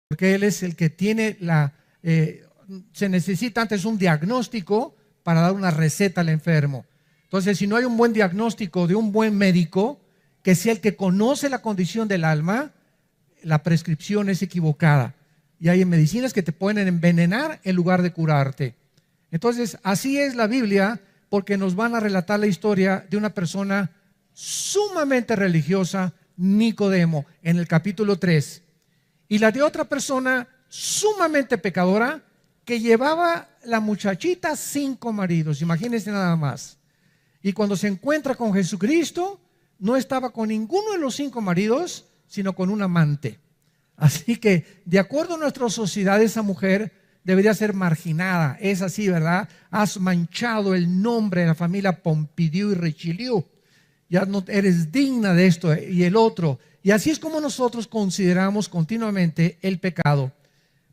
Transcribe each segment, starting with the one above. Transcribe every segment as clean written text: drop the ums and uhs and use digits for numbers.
porque Él es el que tiene se necesita antes un diagnóstico para dar una receta al enfermo. Entonces, si no hay un buen diagnóstico de un buen médico, que sea el que conoce la condición del alma, la prescripción es equivocada. Y hay medicinas que te pueden envenenar en lugar de curarte. Entonces, así es la Biblia, porque nos van a relatar la historia de una persona sumamente religiosa, Nicodemo, en el capítulo 3. Y la de otra persona sumamente pecadora, que llevaba la muchachita 5 maridos, imagínense nada más. Y cuando se encuentra con Jesucristo, no estaba con ninguno de los 5 maridos, sino con un amante. Así que, de acuerdo a nuestra sociedad, esa mujer debería ser marginada. Es así, ¿verdad? Has manchado el nombre de la familia Pompidou y Richelieu. Ya no eres digna de esto y el otro. Y así es como nosotros consideramos continuamente el pecado.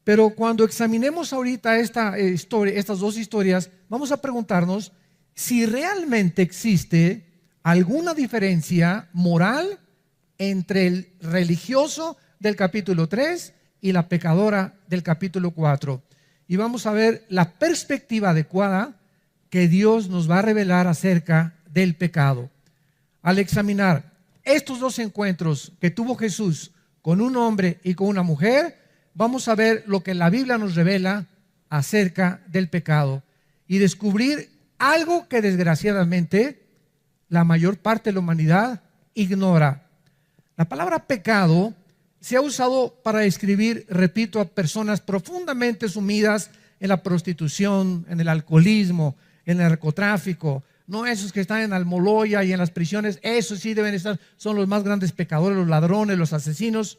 Pero cuando examinemos ahorita estas dos historias, vamos a preguntarnos si realmente existe alguna diferencia moral entre el religioso del capítulo 3 y la pecadora del capítulo 4. Y vamos a ver la perspectiva adecuada que Dios nos va a revelar acerca del pecado. Al examinar estos dos encuentros que tuvo Jesús con un hombre y con una mujer, vamos a ver lo que la Biblia nos revela acerca del pecado y descubrir algo que desgraciadamente la mayor parte de la humanidad ignora. La palabra pecado se ha usado para describir, repito, a personas profundamente sumidas en la prostitución, en el alcoholismo, en el narcotráfico. No esos que están en Almoloya y en las prisiones, esos sí deben estar, son los más grandes pecadores, los ladrones, los asesinos.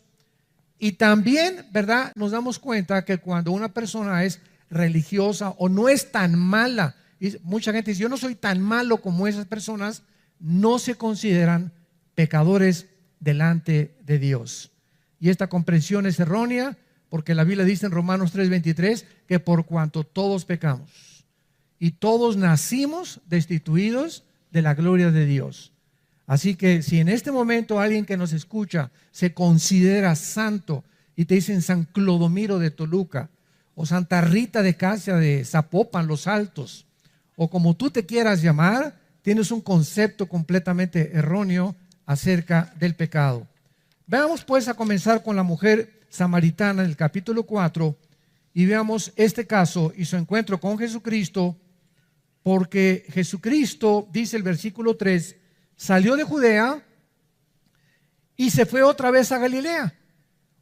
Y también, ¿verdad? Nos damos cuenta que cuando una persona es religiosa o no es tan mala, y mucha gente dice, yo no soy tan malo como esas personas, no se consideran pecadores delante de Dios. Y esta comprensión es errónea, porque la Biblia dice en Romanos 3:23 que por cuanto todos pecamos y todos nacimos destituidos de la gloria de Dios. Así que si en este momento alguien que nos escucha se considera santo y te dicen San Clodomiro de Toluca o Santa Rita de Casia de Zapopan, Los Altos, o como tú te quieras llamar, tienes un concepto completamente erróneo acerca del pecado. Veamos pues a comenzar con la mujer samaritana en el capítulo 4 y veamos este caso y su encuentro con Jesucristo, porque Jesucristo, dice el versículo 3, salió de Judea y se fue otra vez a Galilea.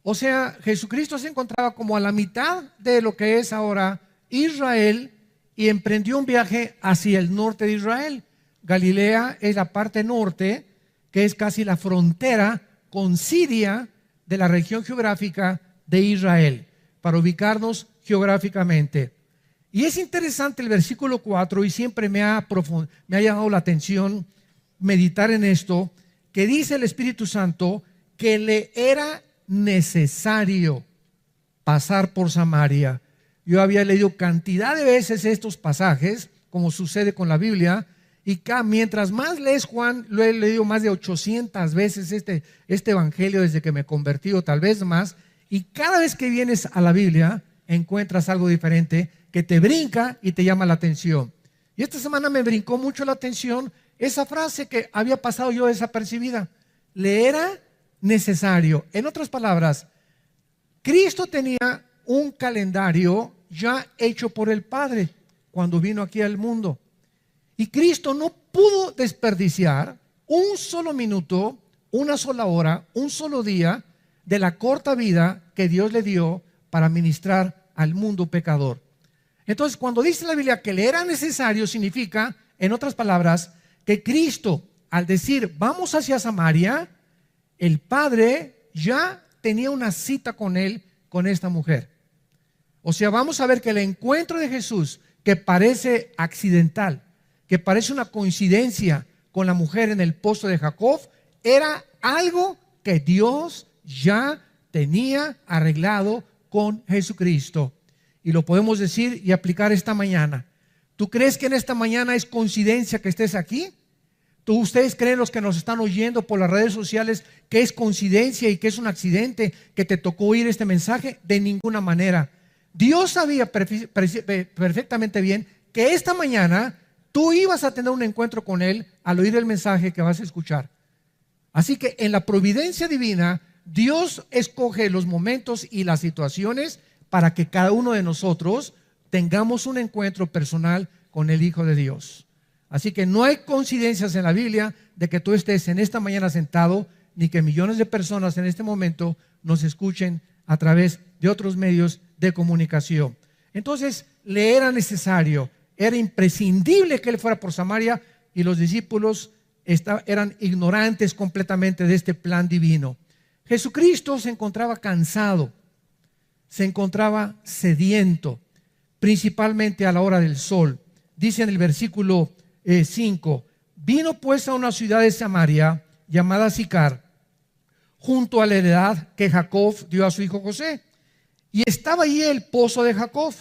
O sea, Jesucristo se encontraba como a la mitad de lo que es ahora Israel y emprendió un viaje hacia el norte de Israel. Galilea es la parte norte, que es casi la frontera con Siria de la región geográfica de Israel, para ubicarnos geográficamente. Y es interesante el versículo 4 y siempre me ha llamado la atención meditar en esto, que dice el Espíritu Santo que le era necesario pasar por Samaria. Yo había leído cantidad de veces estos pasajes, como sucede con la Biblia, y mientras más lees Juan, lo he leído más de 800 veces este evangelio desde que me convertí, o tal vez más, y cada vez que vienes a la Biblia encuentras algo diferente que te brinca y te llama la atención. Y esta semana me brincó mucho la atención esa frase que había pasado yo desapercibida. Le era necesario. En otras palabras, Cristo tenía un calendario ya hecho por el Padre cuando vino aquí al mundo. Y Cristo no pudo desperdiciar un solo minuto, una sola hora, un solo día de la corta vida que Dios le dio para ministrar al mundo pecador. Entonces, cuando dice la Biblia que le era necesario, significa, en otras palabras, que Cristo, al decir vamos hacia Samaria, el Padre ya tenía una cita con él, con esta mujer. O sea, vamos a ver que el encuentro de Jesús, que parece accidental, que parece una coincidencia con la mujer en el pozo de Jacob, era algo que Dios ya tenía arreglado con Jesucristo. Y lo podemos decir y aplicar esta mañana. ¿Tú crees que en esta mañana es coincidencia que estés aquí? ¿Ustedes creen, los que nos están oyendo por las redes sociales, que es coincidencia y que es un accidente que te tocó oír este mensaje? De ninguna manera. Dios sabía perfectamente bien que esta mañana tú ibas a tener un encuentro con Él al oír el mensaje que vas a escuchar. Así que en la providencia divina, Dios escoge los momentos y las situaciones para que cada uno de nosotros tengamos un encuentro personal con el Hijo de Dios. Así que no hay coincidencias en la Biblia de que tú estés en esta mañana sentado, ni que millones de personas en este momento nos escuchen a través de otros medios de comunicación. Entonces le era necesario, era imprescindible que Él fuera por Samaria, y los discípulos eran ignorantes completamente de este plan divino. Jesucristo se encontraba cansado, se encontraba sediento, principalmente a la hora del sol. Dice en el versículo 5, vino pues a una ciudad de Samaria llamada Sicar, junto a la heredad que Jacob dio a su hijo José, y estaba allí el pozo de Jacob.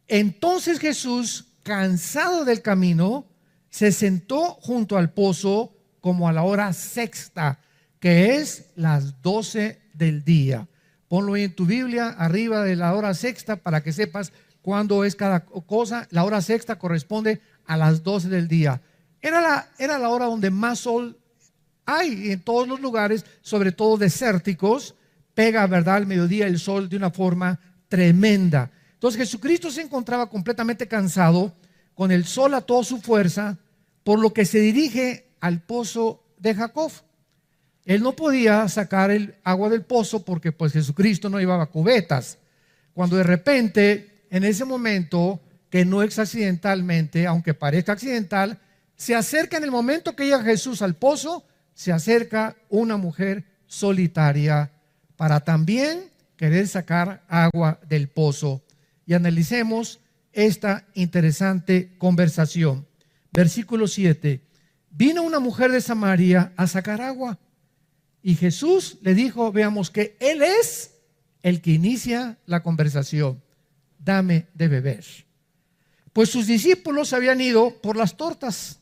Entonces Jesús, cansado del camino, se sentó junto al pozo como a la hora sexta, que es las 12 del día. Ponlo ahí en tu Biblia, arriba de la hora sexta, para que sepas cuándo es cada cosa. La hora sexta corresponde a las 12 del día. Era la hora donde más sol hay en todos los lugares, sobre todo desérticos. Pega, ¿verdad?, al mediodía el sol de una forma tremenda. Entonces Jesucristo se encontraba completamente cansado, con el sol a toda su fuerza, por lo que se dirige al pozo de Jacob. Él no podía sacar el agua del pozo porque pues Jesucristo no llevaba cubetas. Cuando de repente, en ese momento, que no es accidentalmente, aunque parezca accidental, se acerca, en el momento que llega Jesús al pozo, se acerca una mujer solitaria para también querer sacar agua del pozo. Y analicemos esta interesante conversación. Versículo 7. Vino una mujer de Samaria a sacar agua, y Jesús le dijo, veamos, que Él es el que inicia la conversación. Dame de beber. Pues sus discípulos se habían ido por las tortas.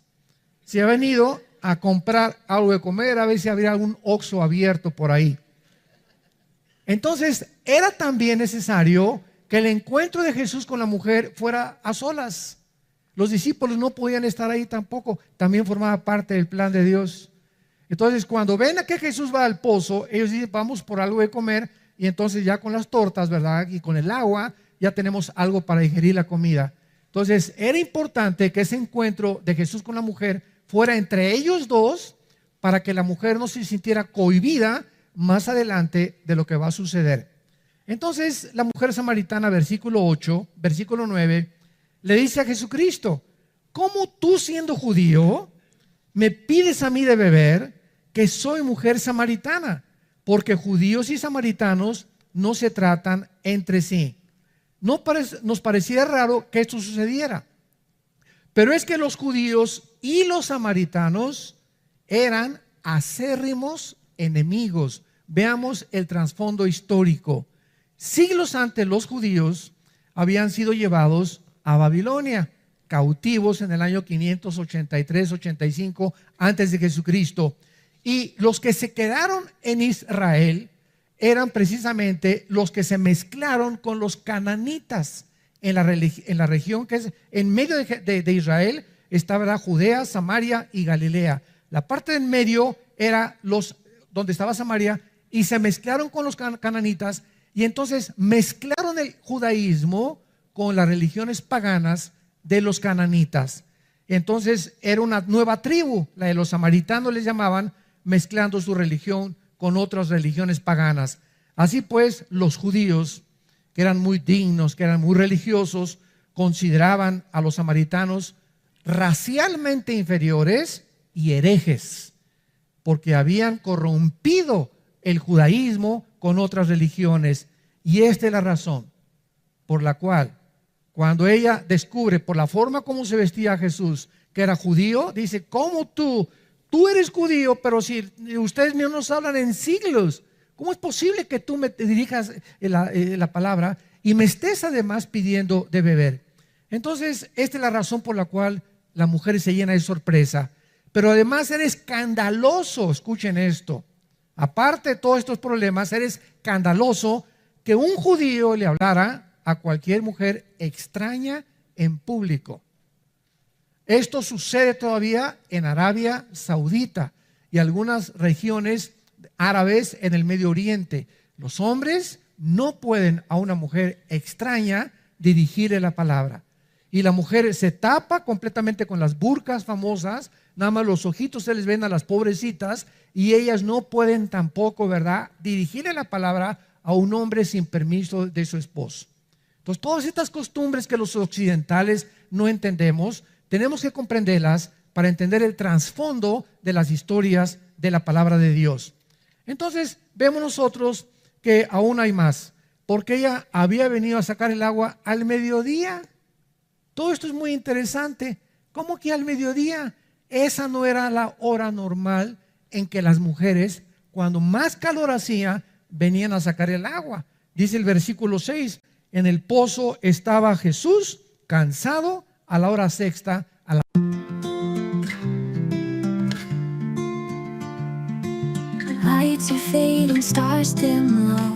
Se habían ido a comprar algo de comer, a ver si había algún Oxxo abierto por ahí. Entonces era también necesario que el encuentro de Jesús con la mujer fuera a solas. Los discípulos no podían estar ahí tampoco. También formaba parte del plan de Dios. Entonces cuando ven a que Jesús va al pozo, ellos dicen, vamos por algo de comer, y entonces ya con las tortas, ¿verdad?, y con el agua, ya tenemos algo para digerir la comida. Entonces era importante que ese encuentro de Jesús con la mujer fuera entre ellos dos, para que la mujer no se sintiera cohibida más adelante de lo que va a suceder. Entonces la mujer samaritana, versículo 8, versículo 9, le dice a Jesucristo, ¿cómo tú, siendo judío, me pides a mí de beber, que soy mujer samaritana? Porque judíos y samaritanos no se tratan entre sí. Nos parecía raro que esto sucediera, pero es que los judíos y los samaritanos eran acérrimos enemigos. Veamos el trasfondo histórico. Siglos antes, los judíos habían sido llevados a Babilonia, cautivos en el año 583-85 antes de Jesucristo. Y los que se quedaron en Israel eran precisamente los que se mezclaron con los cananitas en la región que es en medio de Israel. Estaba Judea, Samaria y Galilea. La parte del medio era donde estaba Samaria, y se mezclaron con los cananitas, y entonces mezclaron el judaísmo con las religiones paganas de los cananitas. Entonces era una nueva tribu, la de los samaritanos les llamaban, mezclando su religión con otras religiones paganas. Así pues, los judíos, que eran muy dignos, que eran muy religiosos, consideraban a los samaritanos racialmente inferiores y herejes, porque habían corrompido el judaísmo con otras religiones. Y esta es la razón por la cual, cuando ella descubre por la forma como se vestía Jesús que era judío, dice, ¿cómo tú eres judío, pero si ustedes no nos hablan en siglos? ¿Cómo es posible que tú me dirijas la palabra y me estés además pidiendo de beber? Entonces, esta es la razón por la cual la mujer se llena de sorpresa. pero además era escandaloso, escuchen esto, aparte de todos estos problemas, era escandaloso que un judío le hablara a cualquier mujer extraña en público. Esto sucede todavía en Arabia Saudita y algunas regiones árabes en el Medio Oriente. Los hombres no pueden a una mujer extraña dirigirle la palabra. Y la mujer se tapa completamente con las burcas famosas, nada más los ojitos se les ven a las pobrecitas y ellas no pueden tampoco, ¿verdad?, dirigirle la palabra a un hombre sin permiso de su esposo. Entonces, todas estas costumbres que los occidentales no entendemos, tenemos que comprenderlas para entender el trasfondo de las historias de la palabra de Dios. Entonces, vemos nosotros que aún hay más, porque ella había venido a sacar el agua al mediodía. Todo esto es muy interesante. ¿Cómo que al mediodía? Esa no era la hora normal en que las mujeres, cuando más calor hacía, venían a sacar el agua. Dice el versículo 6, en el pozo estaba Jesús cansado a la hora sexta. Lights are fading, stars dim low.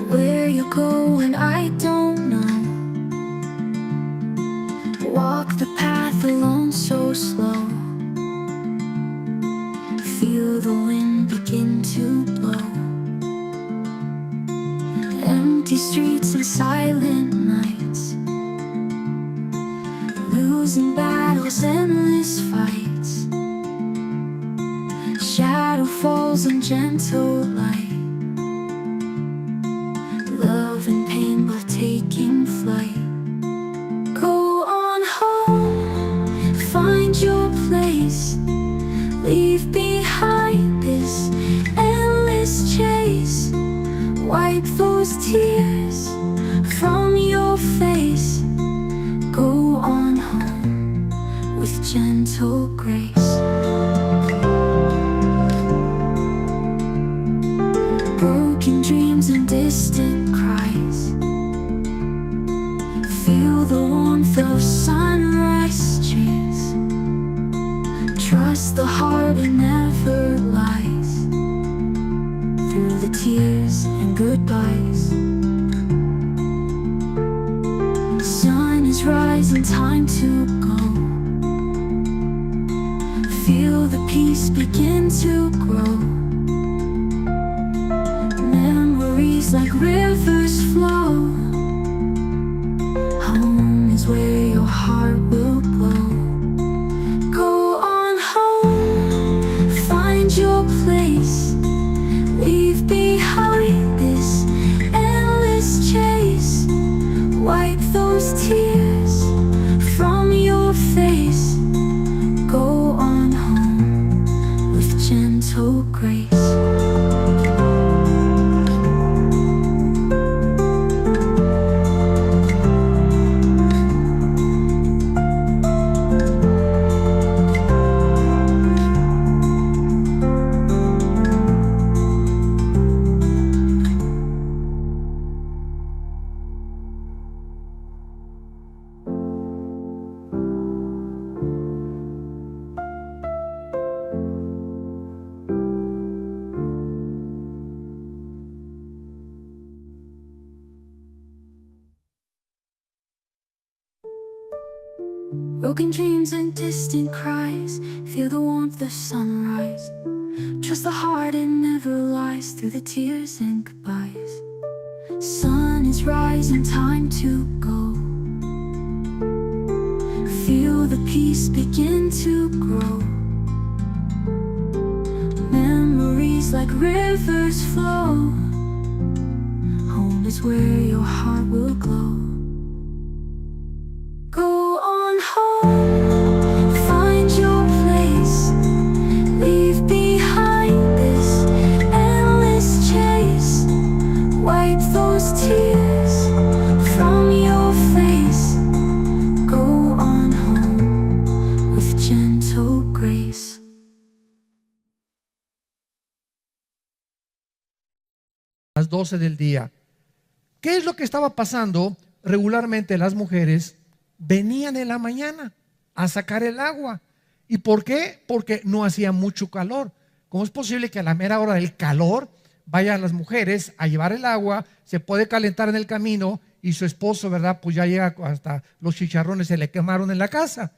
Where you going, I don't know. Walk the path alone so slow. Feel the wind begin to blow. Empty streets and silent nights. Losing battles, endless fights. Shadow falls in gentle light. Love and pain both taking flight. Go on home, find your place. Leave behind this endless chase. Wipe those tears from your face. Go on home with gentle grace. Broken dreams and distant cries. Feel the warmth of sunrise cheers. Trust the heart, it never lies. Through the tears and goodbyes. Sun is rising, time to go. Feel the peace begin to grow. Memories like rivers flow. Home is where your heart will glow. Go on home, find your place. Leave behind this endless chase. Wipe those tears from your face. Go on home with gentle grace. Broken dreams and distant cries. Feel the warmth of sunrise. Trust the heart, it never lies. Through the tears and goodbyes. Sun is rising, time to go. Feel the peace begin to grow. Memories like rivers flow. Home is where your heart will glow. Go on home, find your place. Leave behind this endless chase. Wipe those tears from your face. Go on home with gentle grace. Las 12 del día. ¿Qué es lo que estaba pasando? Regularmente las mujeres venían en la mañana a sacar el agua. ¿Y por qué? Porque no hacía mucho calor. ¿Cómo es posible que a la mera hora del calor vayan las mujeres a llevar el agua? Se puede calentar en el camino y su esposo, ¿verdad? Pues ya llega, hasta los chicharrones se le quemaron en la casa.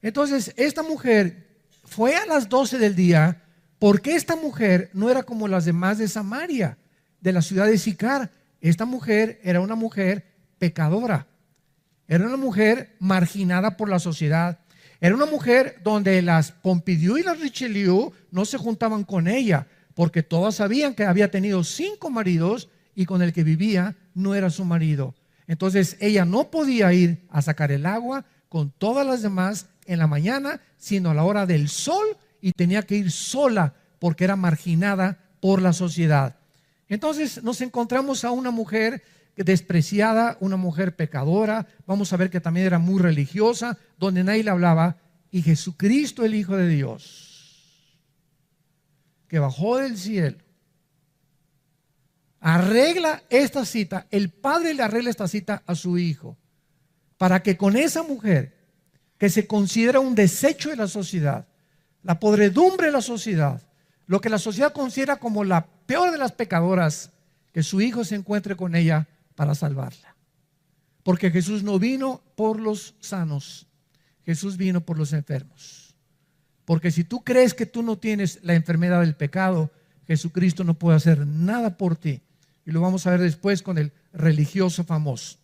Entonces, esta mujer fue a las 12 del día, porque esta mujer no era como las demás de Samaria, de la ciudad de Sicar. Esta mujer era una mujer pecadora. Era una mujer marginada por la sociedad. Era una mujer donde las Pompidou y las Richelieu no se juntaban con ella, porque todas sabían que había tenido 5 maridos y con el que vivía no era su marido. Entonces ella no podía ir a sacar el agua con todas las demás en la mañana, sino a la hora del sol, y tenía que ir sola porque era marginada por la sociedad. Entonces nos encontramos a una mujer despreciada, una mujer pecadora. Vamos a ver que también era muy religiosa, donde nadie le hablaba. Y Jesucristo, el Hijo de Dios, que bajó del cielo, arregla esta cita. El Padre le arregla esta cita a su Hijo, para que con esa mujer, que se considera un desecho de la sociedad, la podredumbre de la sociedad, lo que la sociedad considera como la peor de las pecadoras, que su Hijo se encuentre con ella para salvarla. Porque Jesús no vino por los sanos, Jesús vino por los enfermos. Porque si tú crees que tú no tienes la enfermedad del pecado, Jesucristo no puede hacer nada por ti. Y lo vamos a ver después con el religioso famoso.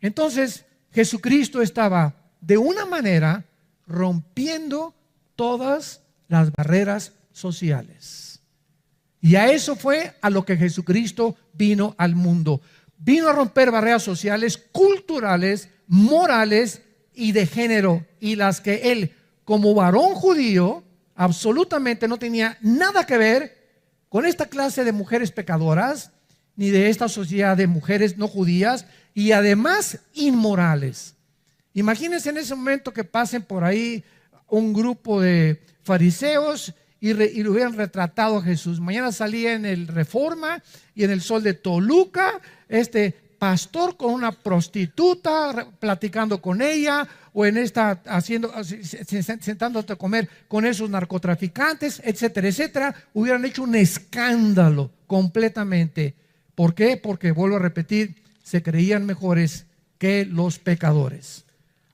Entonces, Jesucristo estaba de una manera rompiendo todas las barreras sociales. Y a eso fue a lo que Jesucristo vino al mundo. Vino a romper barreras sociales, culturales, morales y de género, y las que él, como varón judío, absolutamente no tenía nada que ver con esta clase de mujeres pecadoras, ni de esta sociedad de mujeres no judías, y además inmorales. Imagínense en ese momento que pasen por ahí un grupo de fariseos y lo hubieran retratado a Jesús. Mañana salía en el Reforma y en el Sol de Toluca este pastor con una prostituta, platicando con ella, o en esta sentándote a comer con esos narcotraficantes, etcétera, etcétera. Hubieran hecho un escándalo completamente. ¿Por qué? Porque, vuelvo a repetir, se creían mejores que los pecadores.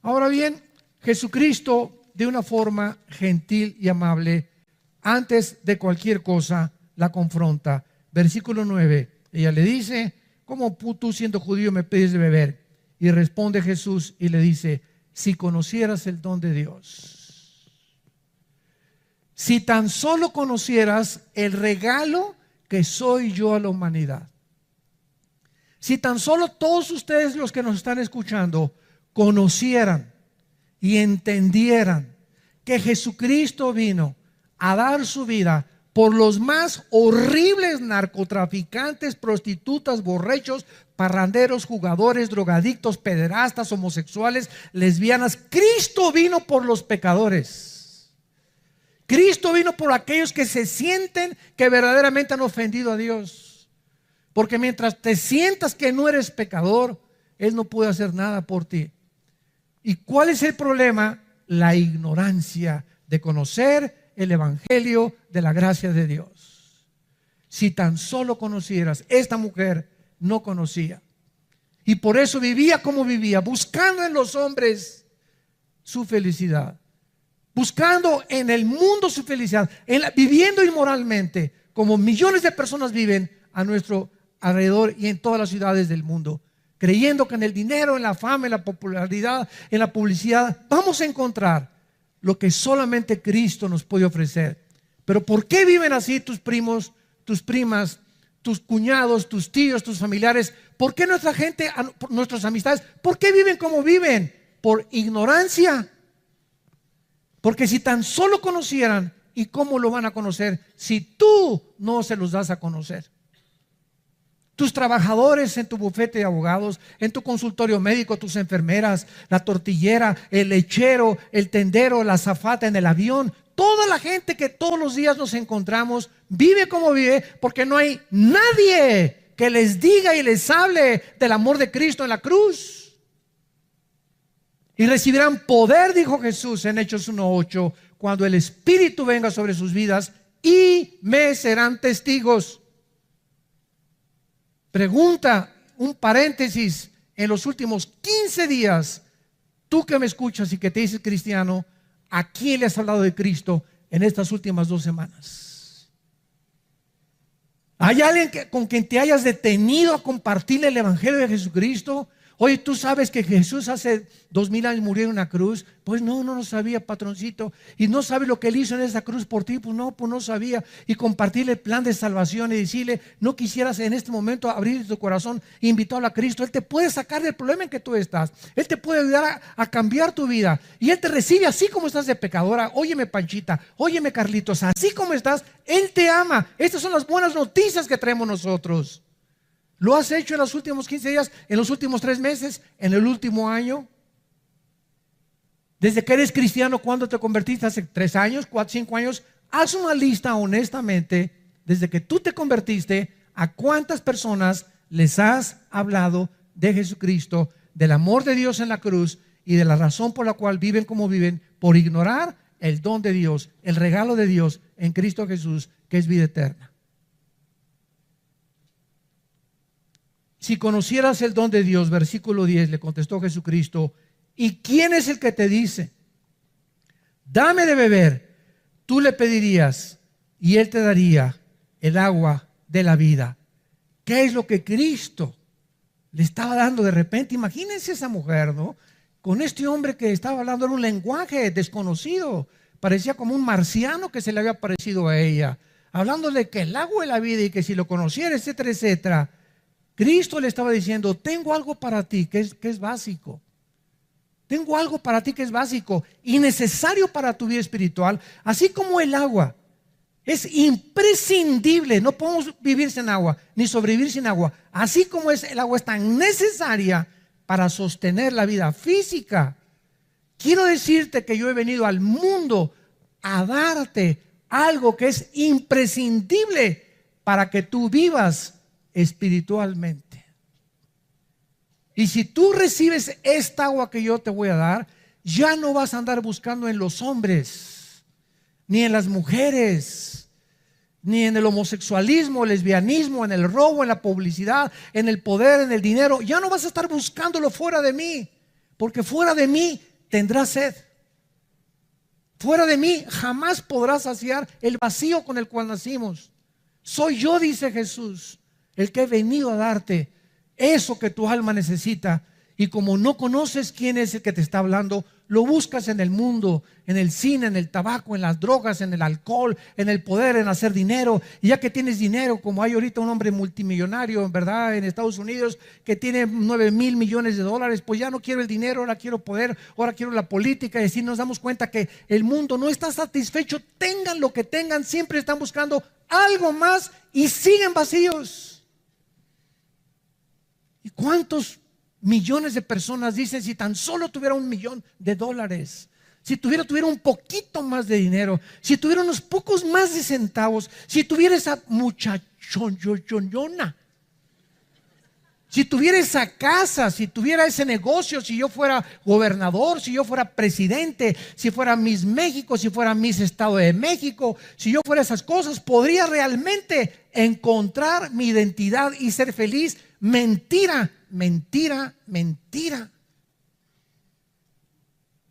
Ahora bien, Jesucristo, de una forma gentil y amable, antes de cualquier cosa la confronta. Versículo 9, ella le dice: ¿cómo tú, siendo judío, me pides de beber? Y responde Jesús y le dice: si conocieras el don de Dios, si tan solo conocieras el regalo que soy yo a la humanidad, si tan solo todos ustedes, los que nos están escuchando, conocieran y entendieran que Jesucristo vino a dar su vida por los más horribles narcotraficantes, prostitutas, borrachos, parranderos, jugadores, drogadictos, pederastas, homosexuales, lesbianas. Cristo vino por los pecadores. Cristo vino por aquellos que se sienten que verdaderamente han ofendido a Dios. Porque mientras te sientas que no eres pecador, Él no puede hacer nada por ti. ¿Y cuál es el problema? La ignorancia de conocer el evangelio de la gracia de Dios. Si tan solo conocieras, esta mujer no conocía, y por eso vivía como vivía, buscando en los hombres su felicidad, buscando en el mundo su felicidad, viviendo inmoralmente, como millones de personas viven a nuestro alrededor y en todas las ciudades del mundo, creyendo que en el dinero, en la fama, en la popularidad, en la publicidad, vamos a encontrar lo que solamente Cristo nos puede ofrecer. Pero ¿por qué viven así tus primos, tus primas, tus cuñados, tus tíos, tus familiares? ¿Por qué nuestra gente, nuestras amistades, por qué viven como viven? Por ignorancia. Porque si tan solo conocieran, ¿y cómo lo van a conocer si tú no se los das a conocer? Tus trabajadores en tu bufete de abogados, en tu consultorio médico, tus enfermeras, la tortillera, el lechero, el tendero, la azafata en el avión, toda la gente que todos los días nos encontramos, vive como vive porque no hay nadie que les diga y les hable del amor de Cristo en la cruz. Y recibirán poder, dijo Jesús en Hechos 1:8, cuando el Espíritu venga sobre sus vidas, y me serán testigos. Pregunta, un paréntesis, en los últimos 15 días, tú que me escuchas y que te dices cristiano, ¿a quién le has hablado de Cristo en estas últimas 2 semanas? ¿Hay alguien con quien te hayas detenido a compartirle el Evangelio de Jesucristo? Oye, ¿tú sabes que Jesús hace 2000 años murió en una cruz? Pues no lo sabía, patroncito. ¿Y no sabes lo que Él hizo en esa cruz por ti? Pues no sabía. Y compartirle el plan de salvación y decirle, no quisieras en este momento abrir tu corazón e invitarlo a Cristo. Él te puede sacar del problema en que tú estás. Él te puede ayudar a cambiar tu vida. Y Él te recibe así como estás de pecadora. Óyeme, Panchita, óyeme, Carlitos, así como estás, Él te ama. Estas son las buenas noticias que traemos nosotros. ¿Lo has hecho en los últimos 15 días, en los últimos 3 meses, en el último año? Desde que eres cristiano, ¿cuándo te convertiste? ¿Hace 3 años, 4, 5 años? Haz una lista honestamente, desde que tú te convertiste, ¿a cuántas personas les has hablado de Jesucristo, del amor de Dios en la cruz y de la razón por la cual viven como viven, por ignorar el don de Dios, el regalo de Dios en Cristo Jesús, que es vida eterna? Si conocieras el don de Dios, versículo 10, le contestó Jesucristo, ¿y quién es el que te dice, dame de beber? Tú le pedirías y Él te daría el agua de la vida. ¿Qué es lo que Cristo le estaba dando de repente? Imagínense esa mujer, ¿no? Con este hombre que estaba hablando en un lenguaje desconocido. Parecía como un marciano que se le había parecido a ella. Hablándole que el agua de la vida y que si lo conociera, etcétera, etcétera. Cristo le estaba diciendo, tengo algo para ti que es básico. Tengo algo para ti que es básico y necesario para tu vida espiritual, así como el agua. Es imprescindible, no podemos vivir sin agua, ni sobrevivir sin agua. Así como el agua es tan necesaria para sostener la vida física. Quiero decirte que yo he venido al mundo a darte algo que es imprescindible para que tú vivas espiritualmente. Y si tú recibes esta agua que yo te voy a dar, ya no vas a andar buscando en los hombres, ni en las mujeres, ni en el homosexualismo, el lesbianismo, en el robo, en la publicidad, en el poder, en el dinero. Ya no vas a estar buscándolo fuera de mí, porque fuera de mí tendrás sed. Fuera de mí jamás podrás saciar el vacío con el cual nacimos. Soy yo, dice Jesús, el que he venido a darte eso que tu alma necesita. Y como no conoces quién es el que te está hablando, lo buscas en el mundo, en el cine, en el tabaco, en las drogas, en el alcohol, en el poder, en hacer dinero. Y ya que tienes dinero, como hay ahorita un hombre multimillonario, en verdad, en Estados Unidos, que tiene 9,000 millones de dólares, pues ya no quiero el dinero, ahora quiero poder, ahora quiero la política. Y así nos damos cuenta que el mundo no está satisfecho, tengan lo que tengan, siempre están buscando algo más y siguen vacíos. ¿Y cuántos millones de personas dicen, si tan solo tuviera $1,000,000, si tuviera un poquito más de dinero, si tuviera unos pocos más de centavos, si tuviera esa muchachona, si tuviera esa casa, si tuviera ese negocio, si yo fuera gobernador, si yo fuera presidente, si fuera Miss México, si fuera Miss Estado de México, si yo fuera esas cosas, podría realmente encontrar mi identidad y ser feliz. Mentira, mentira, mentira.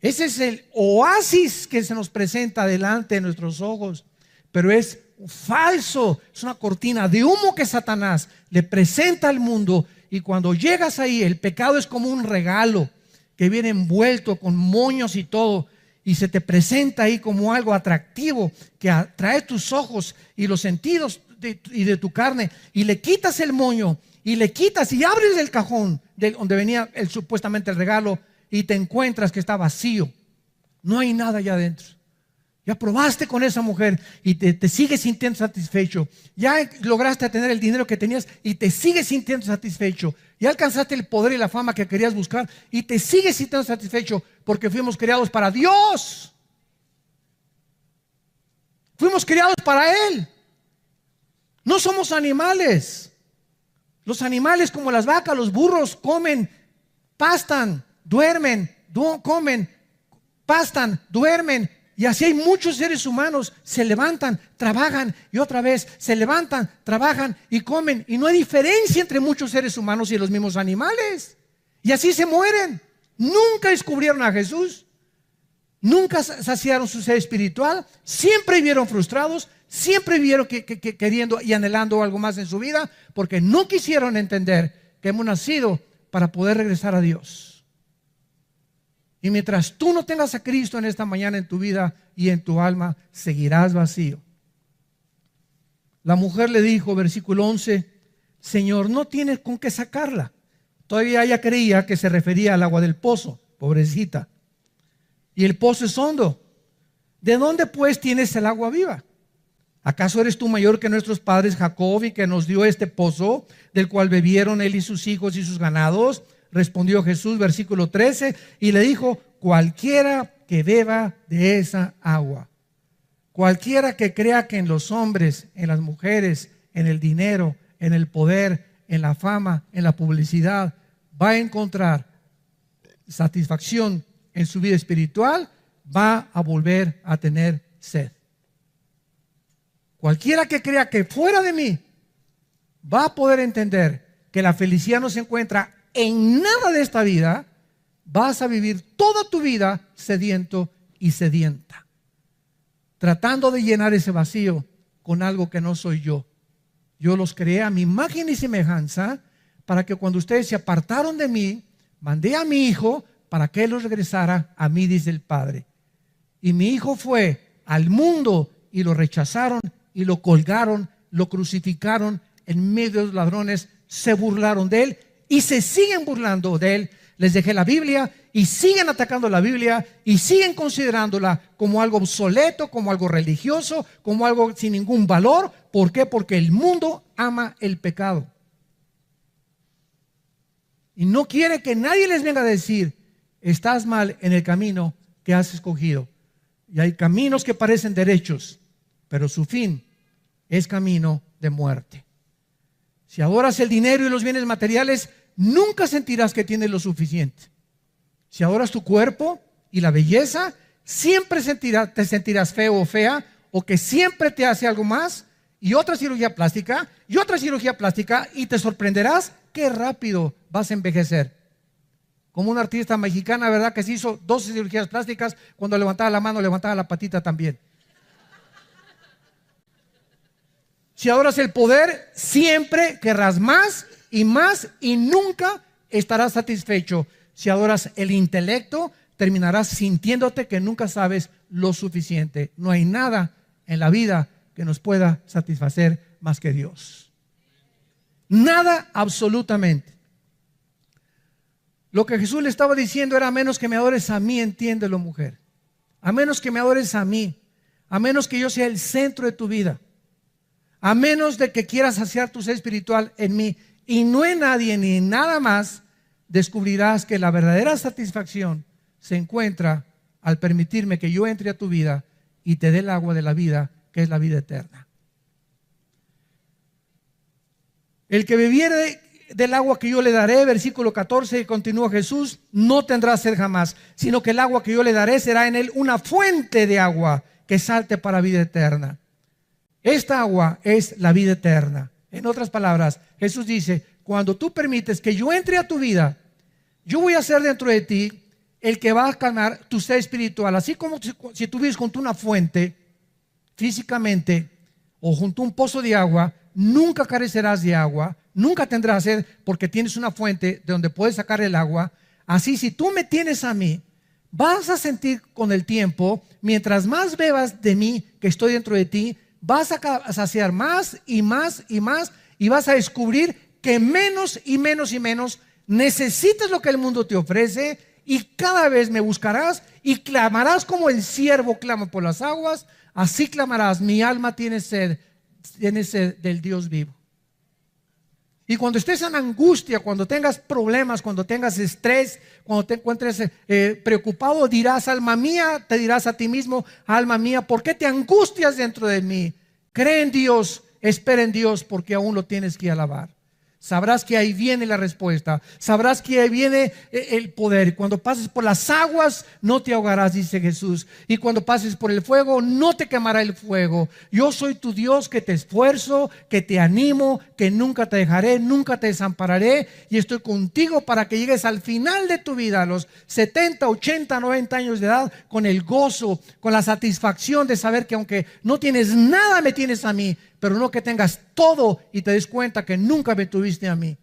Ese es el oasis que se nos presenta delante de nuestros ojos, pero es falso, es una cortina de humo que Satanás le presenta al mundo. Y cuando llegas ahí, el pecado es como un regalo que viene envuelto con moños y todo, y se te presenta ahí como algo atractivo que atrae tus ojos y los sentidos y de tu carne, y le quitas el moño y le quitas y abres el cajón de donde venía supuestamente el regalo, y te encuentras que está vacío, no hay nada allá adentro. Ya probaste con esa mujer y te sigues sintiendo satisfecho. Ya lograste tener el dinero que tenías y te sigues sintiendo satisfecho. Ya alcanzaste el poder y la fama que querías buscar y te sigues sintiendo satisfecho, porque fuimos creados para Dios. Fuimos creados para Él. No somos animales. Los animales, como las vacas, los burros, comen, pastan, duermen, comen, pastan, duermen. Y así hay muchos seres humanos, se levantan, trabajan y otra vez se levantan, trabajan y comen. Y no hay diferencia entre muchos seres humanos y los mismos animales. Y así se mueren. Nunca descubrieron a Jesús. Nunca saciaron su ser espiritual. Siempre vivieron frustrados. Siempre vivieron queriendo y anhelando algo más en su vida, porque no quisieron entender que hemos nacido para poder regresar a Dios. Y mientras tú no tengas a Cristo en esta mañana en tu vida y en tu alma, seguirás vacío. La mujer le dijo, versículo 11, Señor, no tienes con qué sacarla. Todavía ella creía que se refería al agua del pozo, pobrecita. Y el pozo es hondo. ¿De dónde pues tienes el agua viva? ¿Acaso eres tú mayor que nuestros padres Jacob y que nos dio este pozo, del cual bebieron él y sus hijos y sus ganados? Respondió Jesús, versículo 13, y le dijo, cualquiera que beba de esa agua, cualquiera que crea que en los hombres, en las mujeres, en el dinero, en el poder, en la fama, en la publicidad, va a encontrar satisfacción en su vida espiritual, va a volver a tener sed. Cualquiera que crea que fuera de mí va a poder entender que la felicidad no se encuentra en nada de esta vida. Vas a vivir toda tu vida sediento y sedienta, tratando de llenar ese vacío con algo que no soy yo. Yo los creé a mi imagen y semejanza para que cuando ustedes se apartaron de mí, mandé a mi hijo para que él los regresara a mí, dice el Padre. Y mi hijo fue al mundo y lo rechazaron y lo colgaron, lo crucificaron en medio de los ladrones, se burlaron de él y se siguen burlando de él. Les dejé la Biblia y siguen atacando la Biblia y siguen considerándola como algo obsoleto, como algo religioso, como algo sin ningún valor. ¿Por qué? Porque el mundo ama el pecado. Y no quiere que nadie les venga a decir, estás mal en el camino que has escogido. Y hay caminos que parecen derechos, pero su fin es camino de muerte. Si adoras el dinero y los bienes materiales, nunca sentirás que tienes lo suficiente. Si adoras tu cuerpo y la belleza, siempre te sentirás feo o fea, o que siempre te hace algo más, y otra cirugía plástica, y te sorprenderás qué rápido vas a envejecer. Como una artista mexicana, ¿verdad? Que se hizo 12 cirugías plásticas, cuando levantaba la mano, levantaba la patita también. Si adoras el poder, siempre querrás más y nunca estarás satisfecho. Si adoras el intelecto, terminarás sintiéndote que nunca sabes lo suficiente. No hay nada en la vida que nos pueda satisfacer más que Dios. Nada, absolutamente. Lo que Jesús le estaba diciendo era: a menos que me adores a mí, entiéndelo, mujer. A menos que me adores a mí, a menos que yo sea el centro de tu vida, a menos de que quieras saciar tu ser espiritual en mí y no en nadie ni en nada más, descubrirás que la verdadera satisfacción se encuentra al permitirme que yo entre a tu vida y te dé el agua de la vida, que es la vida eterna. El que bebiere del agua que yo le daré, versículo 14, continúa Jesús, no tendrá sed jamás, sino que el agua que yo le daré será en él una fuente de agua que salte para vida eterna. Esta agua es la vida eterna. En otras palabras, Jesús dice: cuando tú permites que yo entre a tu vida, yo voy a ser dentro de ti el que va a calmar tu ser espiritual. Así como si tú vives junto a una fuente físicamente o junto a un pozo de agua, nunca carecerás de agua, nunca tendrás sed porque tienes una fuente de donde puedes sacar el agua. Así, si tú me tienes a mí, vas a sentir con el tiempo, mientras más bebas de mí que estoy dentro de ti, vas a saciar más y más y más, y vas a descubrir que menos y menos y menos necesitas lo que el mundo te ofrece, y cada vez me buscarás y clamarás como el ciervo clama por las aguas. Así clamarás: mi alma tiene sed del Dios vivo. Y cuando estés en angustia, cuando tengas problemas, cuando tengas estrés, cuando te encuentres preocupado, dirás: alma mía, te dirás a ti mismo: alma mía, ¿por qué te angustias dentro de mí? Cree en Dios, espera en Dios, porque aún lo tienes que alabar. sabrás que ahí viene la respuesta, sabrás que ahí viene el poder. Cuando pases por las aguas no te ahogarás, dice Jesús, y cuando pases por el fuego no te quemará el fuego. Yo soy tu Dios que te esfuerzo, que te animo, que nunca te dejaré, nunca te desampararé, y estoy contigo para que llegues al final de tu vida, a los 70, 80, 90 años de edad, con el gozo, con la satisfacción de saber que aunque no tienes nada, me tienes a mí, pero no que tengas todo y te des cuenta que nunca me tuviste a mí.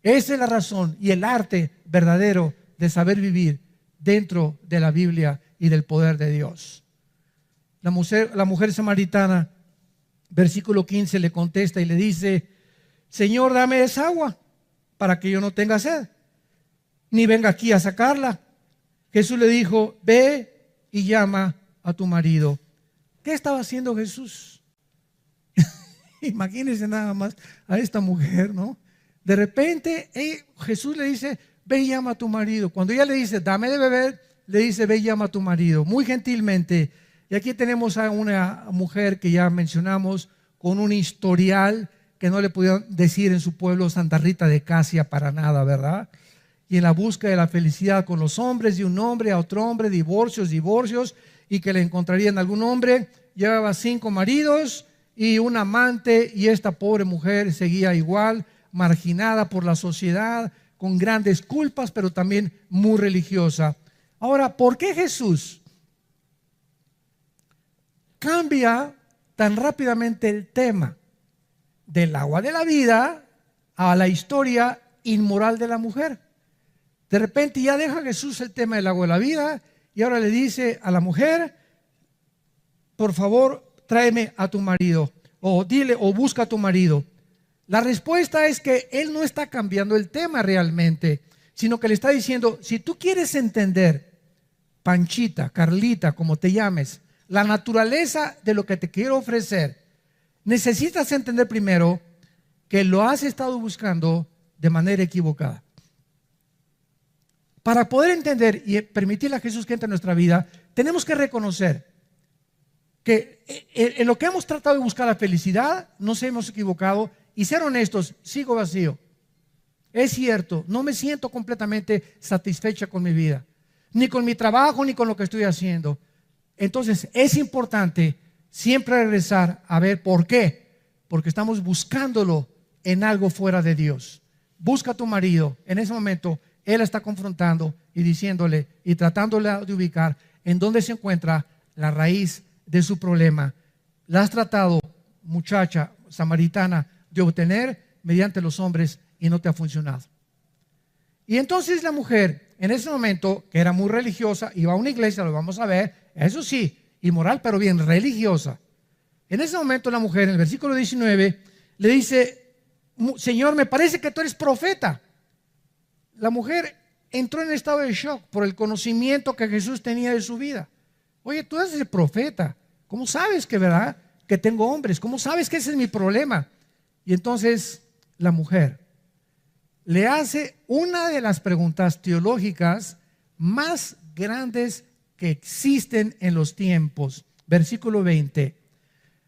Esa es la razón y el arte verdadero de saber vivir dentro de la Biblia y del poder de Dios. La mujer samaritana, versículo 15, le contesta y le dice: Señor, dame esa agua para que yo no tenga sed, ni venga aquí a sacarla. Jesús le dijo: ve y llama a tu marido. ¿Qué estaba haciendo Jesús? Imagínense nada más a esta mujer, ¿no? De repente Jesús le dice: ve y llama a tu marido. Cuando ella le dice: dame de beber, le dice: ve y llama a tu marido. Muy gentilmente. Y aquí tenemos a una mujer que ya mencionamos, con un historial que no le pudieron decir en su pueblo Santa Rita de Casia para nada, ¿verdad? Y en la búsqueda de la felicidad con los hombres, de un hombre a otro hombre, divorcios, y que le encontraría en algún hombre. Llevaba 5 maridos y un amante, y esta pobre mujer seguía igual, marginada por la sociedad, con grandes culpas, pero también muy religiosa. Ahora, ¿por qué Jesús cambia tan rápidamente el tema del agua de la vida a la historia inmoral de la mujer? De repente ya deja Jesús el tema del agua de la vida y ahora le dice a la mujer: por favor, tráeme a tu marido, o dile, o busca a tu marido. La respuesta es que él no está cambiando el tema realmente, sino que le está diciendo: si tú quieres entender, Panchita, Carlita, como te llames, la naturaleza de lo que te quiero ofrecer, necesitas entender primero que lo has estado buscando de manera equivocada. Para poder entender y permitirle a Jesús que entre en nuestra vida, tenemos que reconocer que en lo que hemos tratado de buscar la felicidad nos hemos equivocado, y ser honestos, sigo vacío. Es cierto, no me siento completamente satisfecha con mi vida, ni con mi trabajo, ni con lo que estoy haciendo. Entonces es importante siempre regresar a ver por qué, porque estamos buscándolo en algo fuera de Dios. Busca a tu marido. En ese momento él está confrontando y diciéndole y tratándole de ubicar en dónde se encuentra la raíz de su problema. La has tratado, muchacha samaritana, de obtener mediante los hombres y no te ha funcionado. Y entonces la mujer, en ese momento, que era muy religiosa, iba a una iglesia, lo vamos a ver, eso sí, inmoral, pero bien religiosa. En ese momento la mujer, en el versículo 19, le dice: Señor, me parece que tú eres profeta. La mujer entró en estado de shock por el conocimiento que Jesús tenía de su vida. Oye, tú eres el profeta. ¿Cómo sabes que, verdad, que tengo hombres? ¿Cómo sabes que ese es mi problema? Y entonces la mujer le hace una de las preguntas teológicas más grandes que existen en los tiempos. Versículo 20.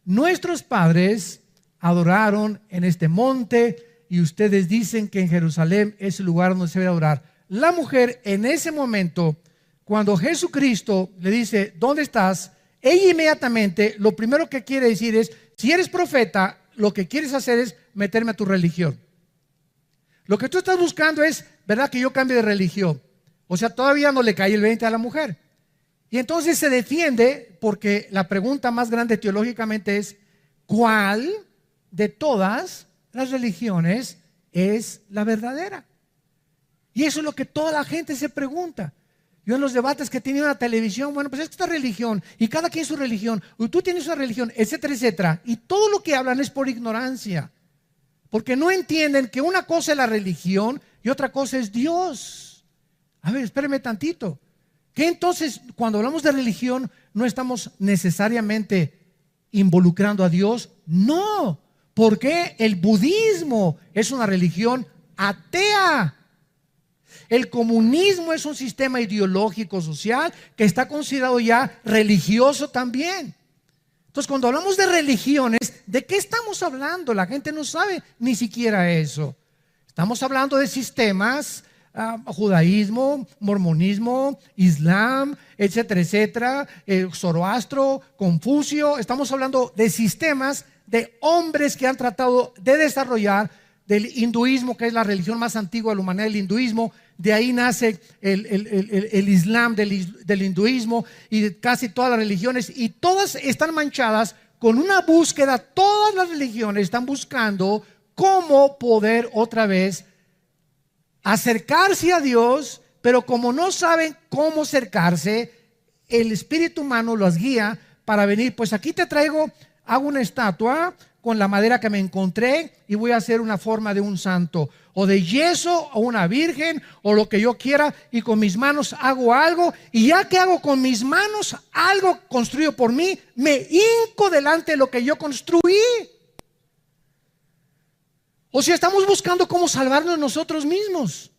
Nuestros padres adoraron en este monte y ustedes dicen que en Jerusalén es el lugar donde se debe adorar. La mujer en ese momento, cuando Jesucristo le dice: ¿dónde estás?, ella inmediatamente lo primero que quiere decir es: si eres profeta, lo que quieres hacer es meterme a tu religión. Lo que tú estás buscando es, ¿verdad?, que yo cambie de religión. O sea, todavía no le cae el 20 a la mujer. Y entonces se defiende, porque la pregunta más grande teológicamente es: ¿cuál de todas las religiones es la verdadera? Y eso es lo que toda la gente se pregunta. Yo en los debates que he tenido en la televisión, bueno, pues es que esta religión, y cada quien su religión, y tú tienes una religión, etcétera, etcétera. Y todo lo que hablan es por ignorancia, porque no entienden que una cosa es la religión y otra cosa es Dios. A ver, espérame tantito. ¿Qué entonces, cuando hablamos de religión, no estamos necesariamente involucrando a Dios? No, porque el budismo es una religión atea. El comunismo es un sistema ideológico social que está considerado ya religioso también. Entonces, cuando hablamos de religiones, ¿de qué estamos hablando? La gente no sabe ni siquiera eso. Estamos hablando de sistemas, judaísmo, mormonismo, islam, etcétera, etcétera, Zoroastro, Confucio. Estamos hablando de sistemas de hombres que han tratado de desarrollar del hinduismo, que es la religión más antigua de la humanidad, el hinduismo. De ahí nace el islam del hinduismo y de casi todas las religiones, y todas están manchadas con una búsqueda. Todas las religiones están buscando cómo poder otra vez acercarse a Dios, pero como no saben cómo acercarse, el espíritu humano los guía para venir. Pues aquí te traigo, hago una estatua con la madera que me encontré y voy a hacer una forma de un santo, o de yeso, o una virgen, o lo que yo quiera, y con mis manos hago algo, y ya que hago con mis manos algo construido por mí, me hinco delante de lo que yo construí. O sea, estamos buscando cómo salvarnos nosotros mismos.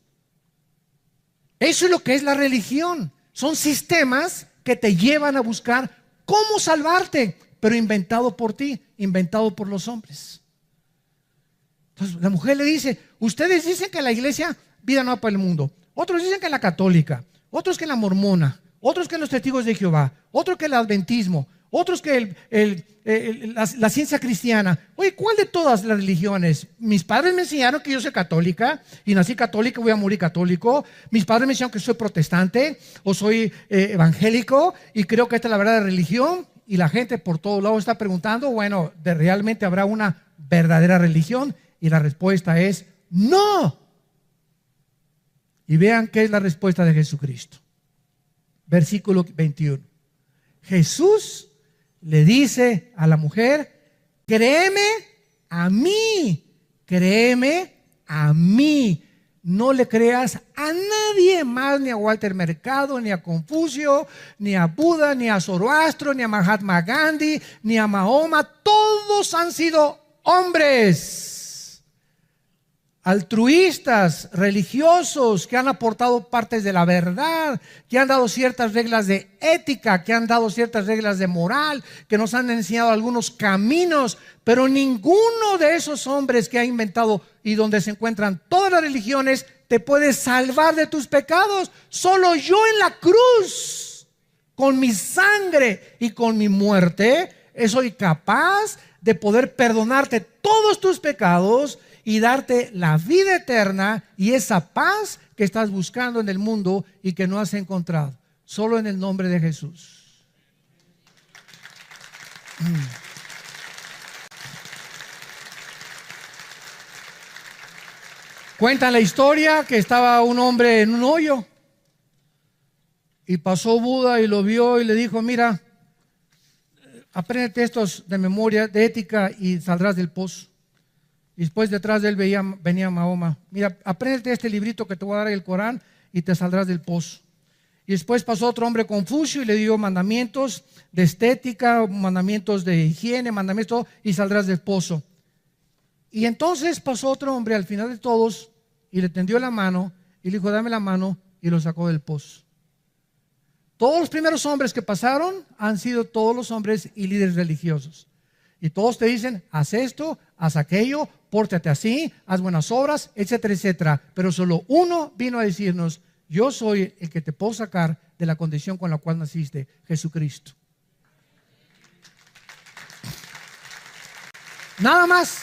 Eso es lo que es la religión. Son sistemas que te llevan a buscar cómo salvarte, pero inventado por ti, inventado por los hombres. Entonces la mujer le dice: ustedes dicen que la iglesia Vida Nueva para el Mundo, otros dicen que la católica, otros que la mormona, otros que los testigos de Jehová, otros que el adventismo, otros que la ciencia cristiana. Oye, ¿cuál de todas las religiones? Mis padres me enseñaron que yo soy católica y nací católica, voy a morir católico. Mis padres me enseñaron que soy protestante o soy evangélico y creo que esta es la verdadera religión. Y la gente por todos lados está preguntando, bueno, ¿realmente habrá una verdadera religión? Y la respuesta es no. Y vean qué es la respuesta de Jesucristo. Versículo 21. Jesús le dice a la mujer: créeme a mí, créeme a mí. No le creas a nadie más, ni a Walter Mercado, ni a Confucio, ni a Buda, ni a Zoroastro, ni a Mahatma Gandhi, ni a Mahoma. Todos han sido hombres altruistas, religiosos, que han aportado partes de la verdad, que han dado ciertas reglas de ética, que han dado ciertas reglas de moral, que nos han enseñado algunos caminos. Pero ninguno de esos hombres que ha inventado y donde se encuentran todas las religiones te puede salvar de tus pecados. Solo yo en la cruz, con mi sangre y con mi muerte, soy capaz de poder perdonarte todos tus pecados y darte la vida eterna y esa paz que estás buscando en el mundo y que no has encontrado. Solo en el nombre de Jesús. Cuentan la historia que estaba un hombre en un hoyo y pasó Buda y lo vio y le dijo: mira, apréndete estos de memoria, de ética, y saldrás del pozo. Y después detrás de él venía Mahoma: mira, apréndete este librito que te voy a dar, el Corán, y te saldrás del pozo. Y después pasó otro hombre, Confucio, y le dio mandamientos de estética, mandamientos de higiene, mandamientos, y saldrás del pozo. Y entonces pasó otro hombre al final de todos y le tendió la mano y le dijo: dame la mano, y lo sacó del pozo. Todos los primeros hombres que pasaron han sido todos los hombres y líderes religiosos. Y todos te dicen: haz esto, haz aquello, pórtate así, haz buenas obras, etcétera, etcétera. Pero solo uno vino a decirnos: yo soy el que te puedo sacar de la condición con la cual naciste, Jesucristo. Nada más.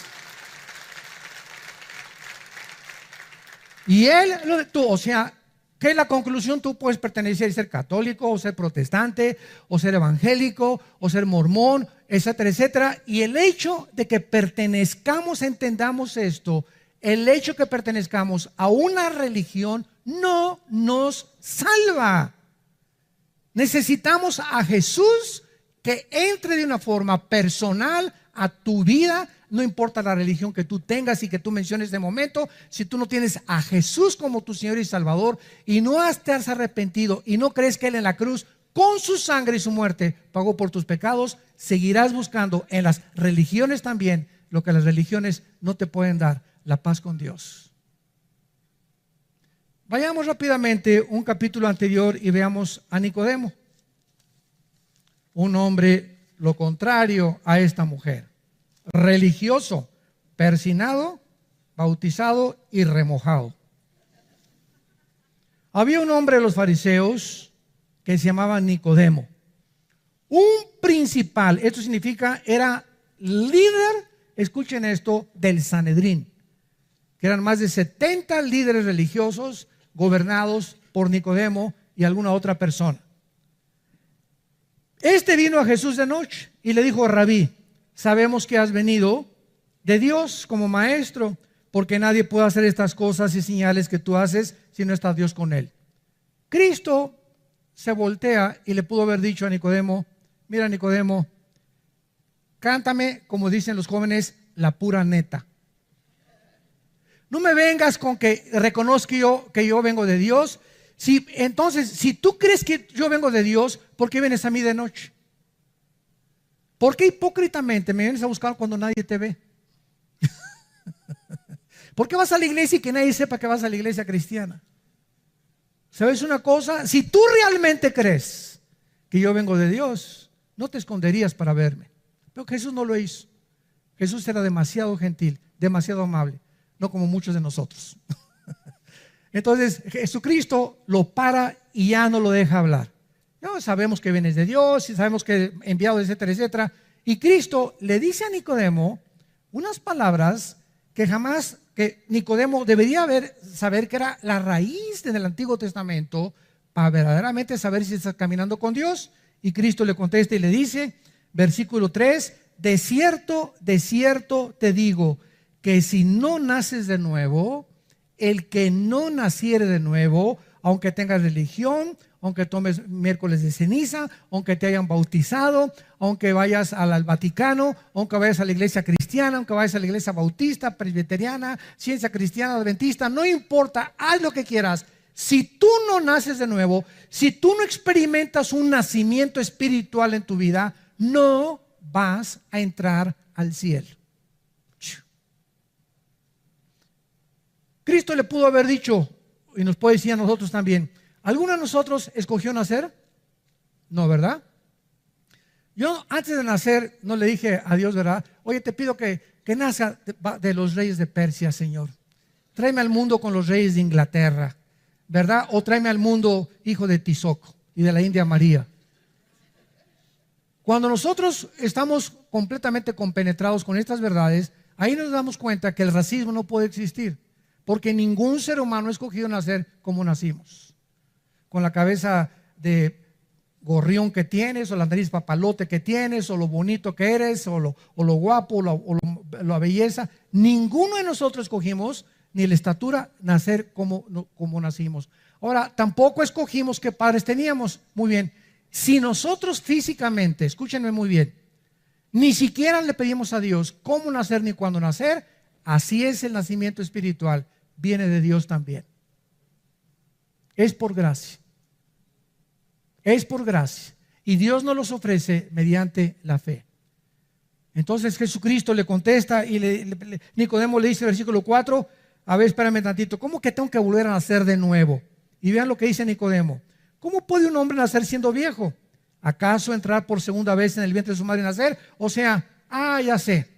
Y él, o sea, ¿qué es la conclusión? Tú puedes pertenecer y ser católico, o ser protestante, o ser evangélico, o ser mormón, etcétera, etcétera. Y el hecho de que pertenezcamos, entendamos esto, el hecho de que pertenezcamos a una religión no nos salva. Necesitamos a Jesús que entre de una forma personal a tu vida. No importa la religión que tú tengas y que tú menciones de momento, si tú no tienes a Jesús como tu Señor y Salvador y no te has arrepentido y no crees que Él en la cruz con su sangre y su muerte pagó por tus pecados, seguirás buscando en las religiones también lo que las religiones no te pueden dar: la paz con Dios. Vayamos rápidamente un capítulo anterior y veamos a Nicodemo, un hombre lo contrario a esta mujer. Religioso, persinado, bautizado y remojado. Había un hombre de los fariseos que se llamaba Nicodemo, un principal, esto significa era líder, escuchen esto, del Sanedrín, que eran más de 70 líderes religiosos gobernados por Nicodemo y alguna otra persona. Este vino a Jesús de noche y le dijo: Rabí, sabemos que has venido de Dios como maestro, porque nadie puede hacer estas cosas y señales que tú haces si no está Dios con él. Cristo se voltea y le pudo haber dicho a Nicodemo: mira, Nicodemo, cántame, como dicen los jóvenes, la pura neta. No me vengas con que reconozca que yo vengo de Dios. Entonces, si tú crees que yo vengo de Dios, ¿por qué vienes a mí de noche? ¿Por qué hipócritamente me vienes a buscar cuando nadie te ve? ¿Por qué vas a la iglesia y que nadie sepa que vas a la iglesia cristiana? ¿Sabes una cosa? Si tú realmente crees que yo vengo de Dios, no te esconderías para verme. Pero Jesús no lo hizo. Jesús era demasiado gentil, demasiado amable, no como muchos de nosotros. Entonces Jesucristo lo para y ya no lo deja hablar. No, sabemos que vienes de Dios y sabemos que enviado, etcétera, etcétera. Y Cristo le dice a Nicodemo unas palabras que jamás, que Nicodemo debería saber que era la raíz del Antiguo Testamento para verdaderamente saber si está caminando con Dios. Y Cristo le contesta y le dice, versículo 3, de cierto te digo, que si no naces de nuevo, el que no naciere de nuevo, aunque tengas religión, aunque tomes miércoles de ceniza, aunque te hayan bautizado, aunque vayas al Vaticano, aunque vayas a la iglesia cristiana, aunque vayas a la iglesia bautista, presbiteriana, ciencia cristiana, adventista, no importa, haz lo que quieras. Si tú no naces de nuevo, si tú no experimentas un nacimiento espiritual en tu vida, no vas a entrar al cielo. Cristo le pudo haber dicho, y nos puede decir a nosotros también, ¿alguno de nosotros escogió nacer? No, ¿verdad? Yo antes de nacer no le dije a Dios, ¿verdad? Oye, te pido que nazca de los reyes de Persia, Señor. Tráeme al mundo con los reyes de Inglaterra, ¿verdad? O tráeme al mundo hijo de Tizoc y de la India María. Cuando nosotros estamos completamente compenetrados con estas verdades, ahí nos damos cuenta que el racismo no puede existir, porque ningún ser humano ha escogido nacer como nacimos, con la cabeza de gorrión que tienes, o la nariz papalote que tienes, o lo bonito que eres, o lo guapo, o la belleza. Ninguno de nosotros escogimos, ni la estatura, nacer como nacimos. Ahora, tampoco escogimos qué padres teníamos. Muy bien, si nosotros físicamente, escúchenme muy bien, ni siquiera le pedimos a Dios cómo nacer ni cuándo nacer, así es el nacimiento espiritual, viene de Dios también. Es por gracia. Es por gracia. Y Dios nos los ofrece mediante la fe. Entonces Jesucristo le contesta y Nicodemo le dice, versículo 4, a ver, espérame tantito, ¿cómo que tengo que volver a nacer de nuevo? Y vean lo que dice Nicodemo. ¿Cómo puede un hombre nacer siendo viejo? ¿Acaso entrar por segunda vez en el vientre de su madre y nacer? O sea, ya sé.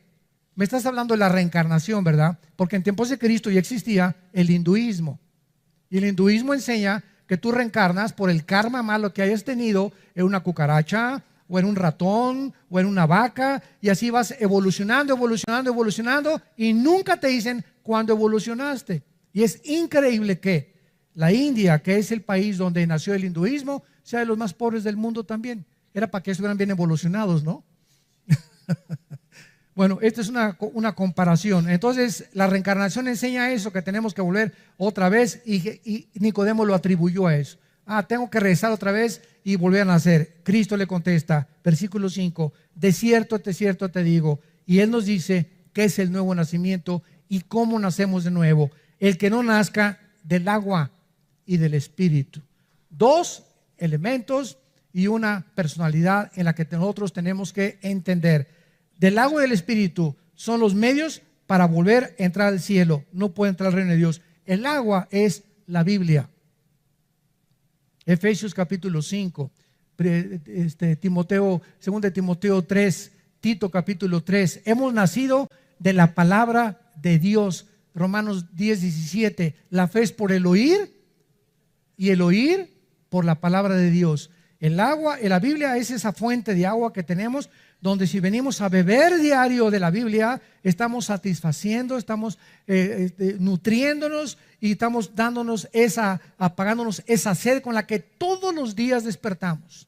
Me estás hablando de la reencarnación, ¿verdad? Porque en tiempos de Cristo ya existía el hinduismo. Y el hinduismo enseña que tú reencarnas por el karma malo que hayas tenido en una cucaracha, o en un ratón, o en una vaca, y así vas evolucionando, y nunca te dicen cuándo evolucionaste. Y es increíble que la India, que es el país donde nació el hinduismo, sea de los más pobres del mundo también. Era para que estuvieran bien evolucionados, ¿no? Bueno, esta es una comparación. Entonces, la reencarnación enseña eso, que tenemos que volver otra vez, y Nicodemo lo atribuyó a eso. Tengo que regresar otra vez y volver a nacer. Cristo le contesta, versículo 5, de cierto te digo. Y Él nos dice qué es el nuevo nacimiento y cómo nacemos de nuevo. El que no nazca del agua y del Espíritu. Dos elementos y una personalidad en la que nosotros tenemos que entender. Del agua y del Espíritu son los medios para volver a entrar al cielo. No puede entrar al reino de Dios. El agua es la Biblia. Efesios capítulo 5, Timoteo, 2 Timoteo 3, Tito capítulo 3. Hemos nacido de la palabra de Dios Romanos 10:17, la fe es por el oír y el oír por la palabra de Dios. El agua, la Biblia es esa fuente de agua que tenemos, donde si venimos a beber diario de la Biblia, estamos satisfaciendo, estamos nutriéndonos y estamos dándonos apagándonos esa sed con la que todos los días despertamos.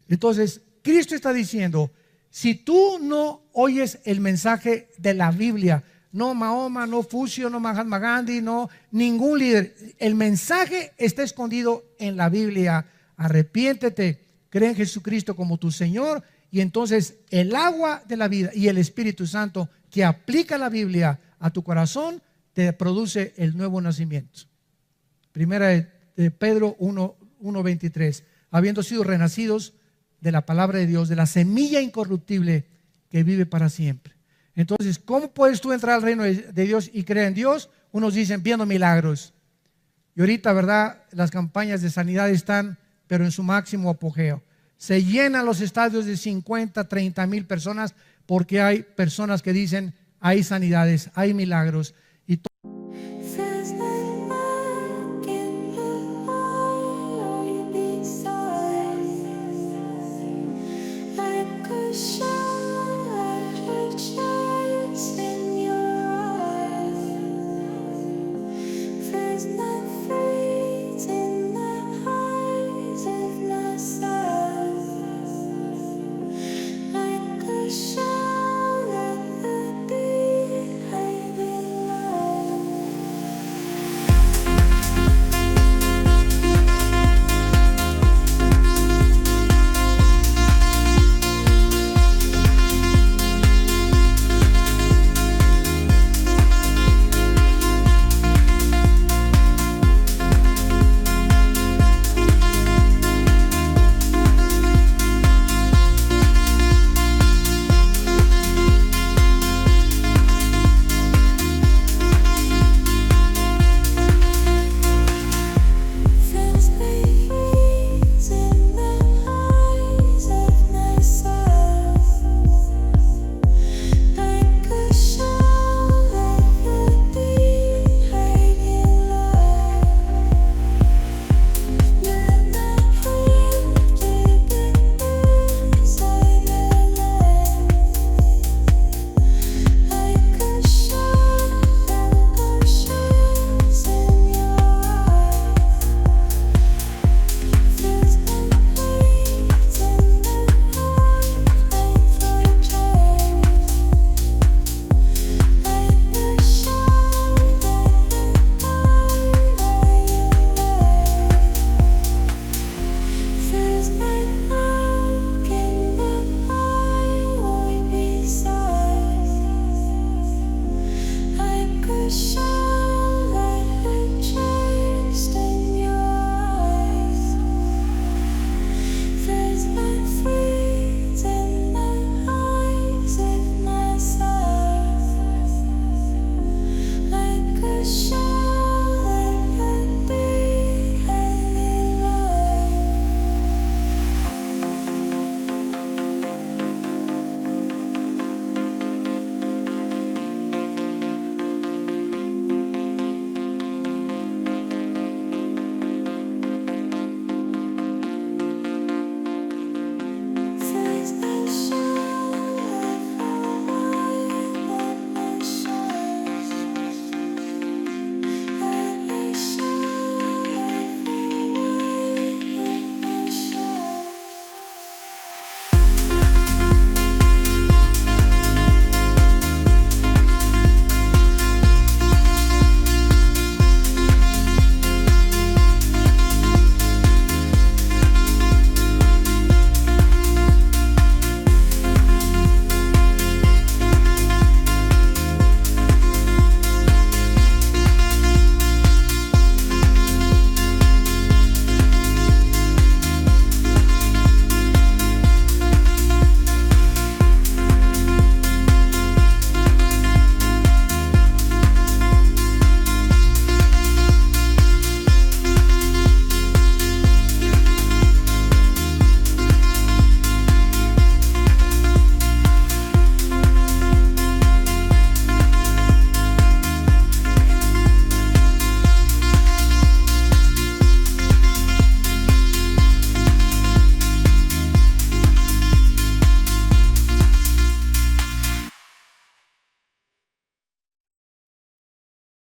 Entonces, Cristo está diciendo, si tú no oyes el mensaje de la Biblia, no Mahoma, no Fucio, no Mahatma Gandhi, no ningún líder, el mensaje está escondido en la Biblia. Arrepiéntete, cree en Jesucristo como tu Señor, y entonces el agua de la vida y el Espíritu Santo que aplica la Biblia a tu corazón te produce el nuevo nacimiento. Primera de Pedro 1:23, habiendo sido renacidos de la palabra de Dios, de la semilla incorruptible que vive para siempre. Entonces, ¿cómo puedes tú entrar al reino de Dios y creer en Dios? Unos dicen viendo milagros. Y ahorita, ¿verdad? Las campañas de sanidad están, pero en su máximo apogeo. Se llenan los estadios de 50, 30 mil personas porque hay personas que dicen hay sanidades, hay milagros. Y Feels like I can hold beside, like a shower of chance in your eyes. Feels like freezing the eyes of my soul, like a shower of behind.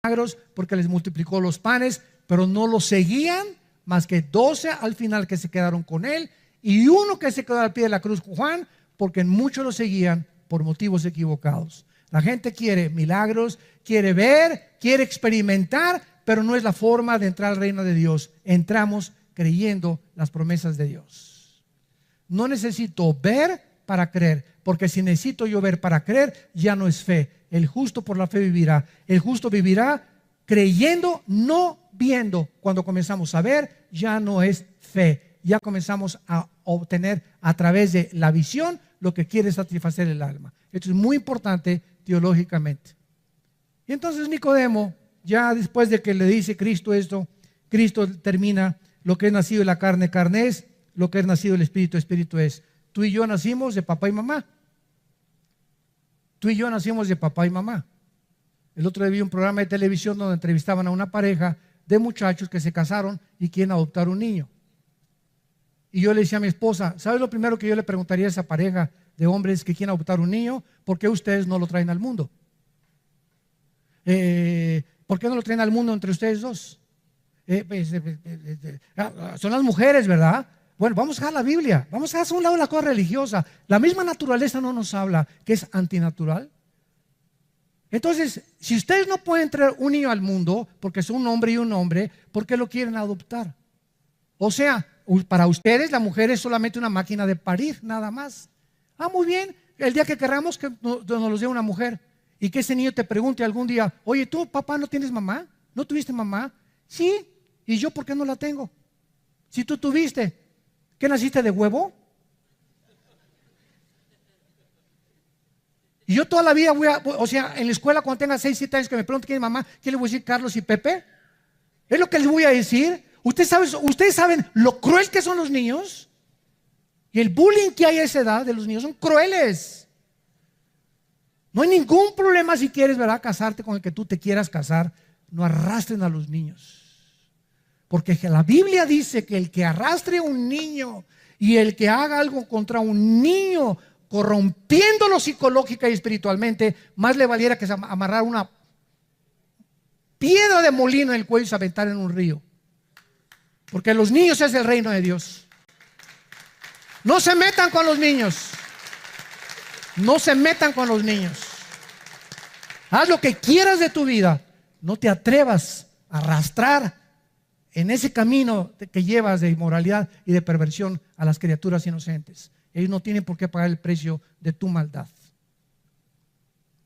milagros porque les multiplicó los panes, pero no los seguían más que 12 al final que se quedaron con él y uno que se quedó al pie de la cruz, Juan, porque muchos lo seguían por motivos equivocados. La gente quiere milagros, quiere ver, quiere experimentar, pero no es la forma de entrar al reino de Dios. Entramos creyendo las promesas de Dios. No necesito ver para creer, porque si necesito yo ver para creer, ya no es fe. El justo por la fe vivirá. El justo vivirá creyendo, no viendo. Cuando comenzamos a ver, ya no es fe. Ya comenzamos a obtener a través de la visión lo que quiere satisfacer el alma. Esto es muy importante teológicamente. Y entonces Nicodemo, ya después de que le dice Cristo esto, Cristo termina: lo que es nacido de la carne, carne es; lo que es nacido del Espíritu, Espíritu es. Tú y yo nacimos de papá y mamá. Tú y yo nacimos de papá y mamá. El otro día vi un programa de televisión donde entrevistaban a una pareja de muchachos que se casaron y quieren adoptar un niño. Y yo le decía a mi esposa: ¿sabes lo primero que yo le preguntaría a esa pareja de hombres que quieren adoptar un niño? ¿Por qué ustedes no lo traen al mundo? ¿Por qué no lo traen al mundo entre ustedes dos? Son las mujeres, ¿verdad? Bueno, vamos a dejar la Biblia, vamos a hacer a un lado la cosa religiosa. La misma naturaleza no nos habla que es antinatural. Entonces, si ustedes no pueden traer un niño al mundo porque son un hombre y un hombre, ¿por qué lo quieren adoptar? O sea, para ustedes la mujer es solamente una máquina de parir, nada más. Muy bien, el día que queramos que nos los dé una mujer y que ese niño te pregunte algún día: oye, ¿tú, papá, no tienes mamá? ¿No tuviste mamá? Sí. ¿Y yo por qué no la tengo? Si tú tuviste, ¿qué naciste de huevo? Y yo toda la vida o sea, en la escuela cuando tenga 6, 7 años que me pregunten quién es mamá, ¿qué le voy a decir? Carlos y Pepe. Es lo que les voy a decir. Ustedes saben lo cruel que son los niños. Y el bullying que hay a esa edad de los niños son crueles. No hay ningún problema si quieres, ¿verdad?, casarte con el que tú te quieras casar. No arrastren a los niños. Porque la Biblia dice que el que arrastre a un niño y el que haga algo contra un niño, corrompiéndolo psicológica y espiritualmente, más le valiera que amarrar una piedra de molino en el cuello y se aventar en un río. Porque los niños es el reino de Dios. No se metan con los niños. No se metan con los niños. Haz lo que quieras de tu vida. No te atrevas a arrastrar en ese camino que llevas de inmoralidad y de perversión a las criaturas inocentes. Ellos no tienen por qué pagar el precio de tu maldad.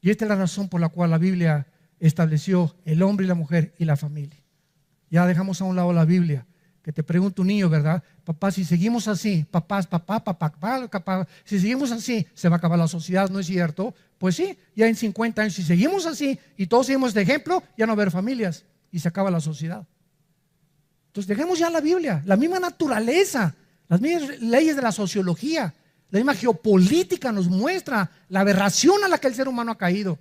Y esta es la razón por la cual la Biblia estableció el hombre y la mujer y la familia. Ya dejamos a un lado la Biblia. Que te pregunta un niño, ¿verdad? Papá, si seguimos así, papá, si seguimos así, se va a acabar la sociedad, ¿no es cierto? Pues sí, ya en 50 años, si seguimos así y todos seguimos de ejemplo, ya no va a haber familias y se acaba la sociedad. Entonces dejemos ya la Biblia, la misma naturaleza, las mismas leyes de la sociología, la misma geopolítica nos muestra la aberración a la que el ser humano ha caído.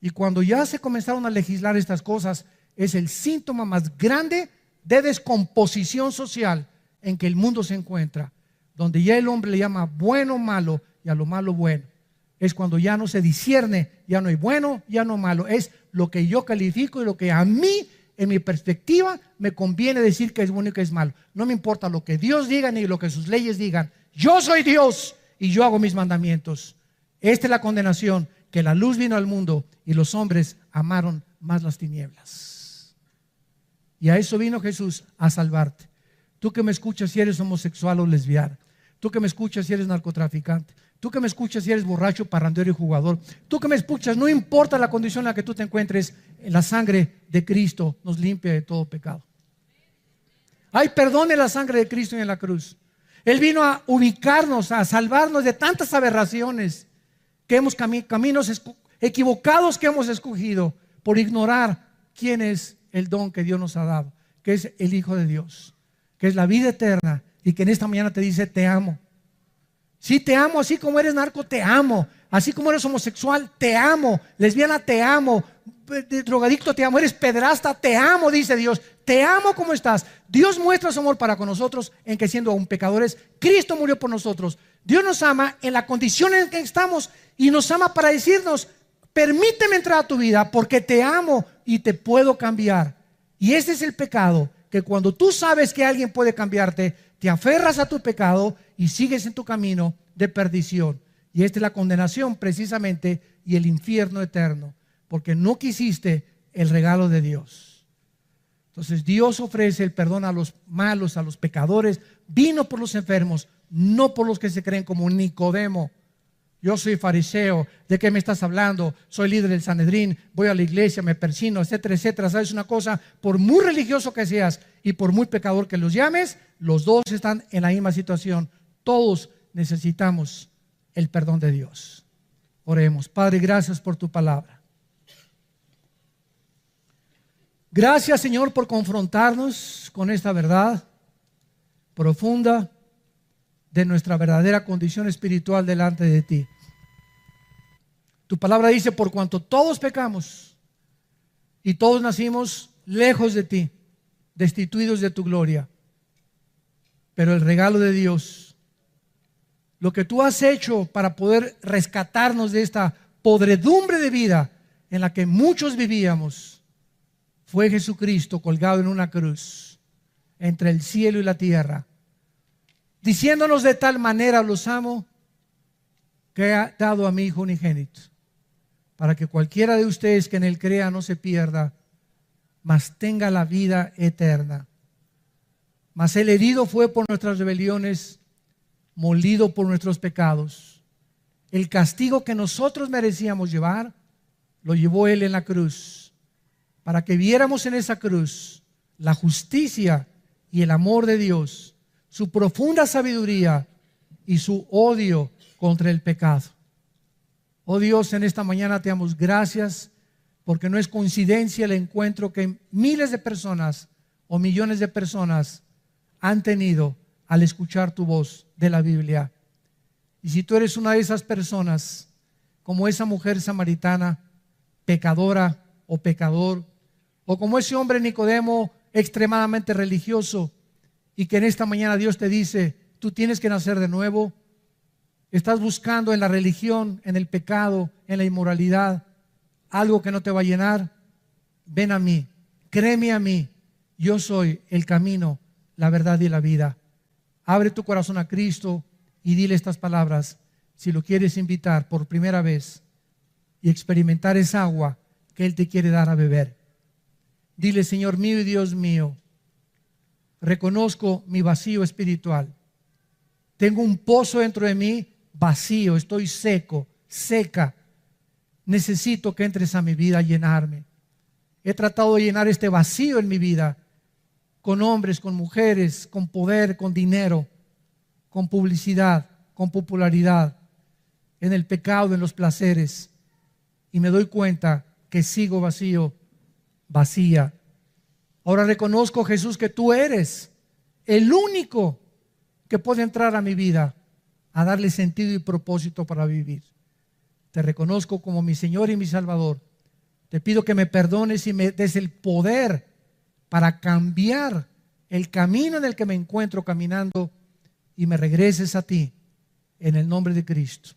Y cuando ya se comenzaron a legislar estas cosas, es el síntoma más grande de descomposición social en que el mundo se encuentra, donde ya el hombre le llama bueno malo y a lo malo bueno. Es cuando ya no se discierne, ya no hay bueno, ya no malo, es lo que yo califico y lo que a mí, en mi perspectiva, me conviene decir que es bueno y que es malo. No me importa lo que Dios diga ni lo que sus leyes digan. Yo soy Dios y yo hago mis mandamientos. Esta es la condenación, que la luz vino al mundo y los hombres amaron más las tinieblas. Y a eso vino Jesús, a salvarte. Tú que me escuchas si eres homosexual o lesbiana, tú que me escuchas si eres narcotraficante, tú que me escuchas si eres borracho, parrandero y jugador, tú que me escuchas, no importa la condición en la que tú te encuentres, la sangre de Cristo nos limpia de todo pecado. Hay perdón en la sangre de Cristo y en la cruz. Él vino a ubicarnos, a salvarnos de tantas aberraciones que hemos caminos equivocados que hemos escogido por ignorar quién es el don que Dios nos ha dado, que es el Hijo de Dios, que es la vida eterna y que en esta mañana te dice: te amo. Sí, te amo, así como eres narco, te amo. Así como eres homosexual, te amo. Lesbiana, te amo. Drogadicto, te amo. Eres pedrasta, te amo, dice Dios. Te amo como estás. Dios muestra su amor para con nosotros en que, siendo aún pecadores, Cristo murió por nosotros. Dios nos ama en la condición en que estamos y nos ama para decirnos: permíteme entrar a tu vida porque te amo y te puedo cambiar. Y ese es el pecado, que cuando tú sabes que alguien puede cambiarte, te aferras a tu pecado y sigues en tu camino de perdición. Y esta es la condenación precisamente y el infierno eterno, porque no quisiste el regalo de Dios. Entonces Dios ofrece el perdón a los malos, a los pecadores. Vino por los enfermos, no por los que se creen como Nicodemo. Yo soy fariseo, ¿de qué me estás hablando? Soy líder del Sanedrín, voy a la iglesia, me persino, etcétera, etcétera. ¿Sabes una cosa? Por muy religioso que seas y por muy pecador que los llames, los dos están en la misma situación. Todos necesitamos el perdón de Dios. Oremos. Padre, gracias por tu palabra. Gracias, Señor, por confrontarnos con esta verdad profunda de nuestra verdadera condición espiritual delante de ti. Tu palabra dice: por cuanto todos pecamos y todos nacimos lejos de ti, destituidos de tu gloria. Pero el regalo de Dios, lo que tú has hecho para poder rescatarnos de esta podredumbre de vida en la que muchos vivíamos, fue Jesucristo colgado en una cruz entre el cielo y la tierra, diciéndonos: de tal manera los amo, que ha dado a mi Hijo unigénito, para que cualquiera de ustedes que en él crea no se pierda, mas tenga la vida eterna. Mas el herido fue por nuestras rebeliones, molido por nuestros pecados. El castigo que nosotros merecíamos llevar, lo llevó él en la cruz, para que viéramos en esa cruz la justicia y el amor de Dios, su profunda sabiduría y su odio contra el pecado. Oh Dios, en esta mañana te damos gracias, porque no es coincidencia el encuentro que miles de personas o millones de personas han tenido al escuchar tu voz de la Biblia. Y si tú eres una de esas personas, como esa mujer samaritana, pecadora o pecador, o como ese hombre Nicodemo, extremadamente religioso, y que en esta mañana Dios te dice: tú tienes que nacer de nuevo. Estás buscando en la religión, en el pecado, en la inmoralidad, algo que no te va a llenar. Ven a mí, créeme a mí. Yo soy el camino, la verdad y la vida. Abre tu corazón a Cristo y dile estas palabras si lo quieres invitar por primera vez y experimentar esa agua que Él te quiere dar a beber. Dile: Señor mío y Dios mío, reconozco mi vacío espiritual. Tengo un pozo dentro de mí vacío, estoy seco, seca. Necesito que entres a mi vida a llenarme. He tratado de llenar este vacío en mi vida con hombres, con mujeres, con poder, con dinero, con publicidad, con popularidad, en el pecado, en los placeres. Y me doy cuenta que sigo vacío, vacía. Ahora reconozco, Jesús, que tú eres el único que puede entrar a mi vida a darle sentido y propósito para vivir. Te reconozco como mi Señor y mi Salvador. Te pido que me perdones y me des el poder para cambiar el camino en el que me encuentro caminando y me regreses a ti en el nombre de Cristo.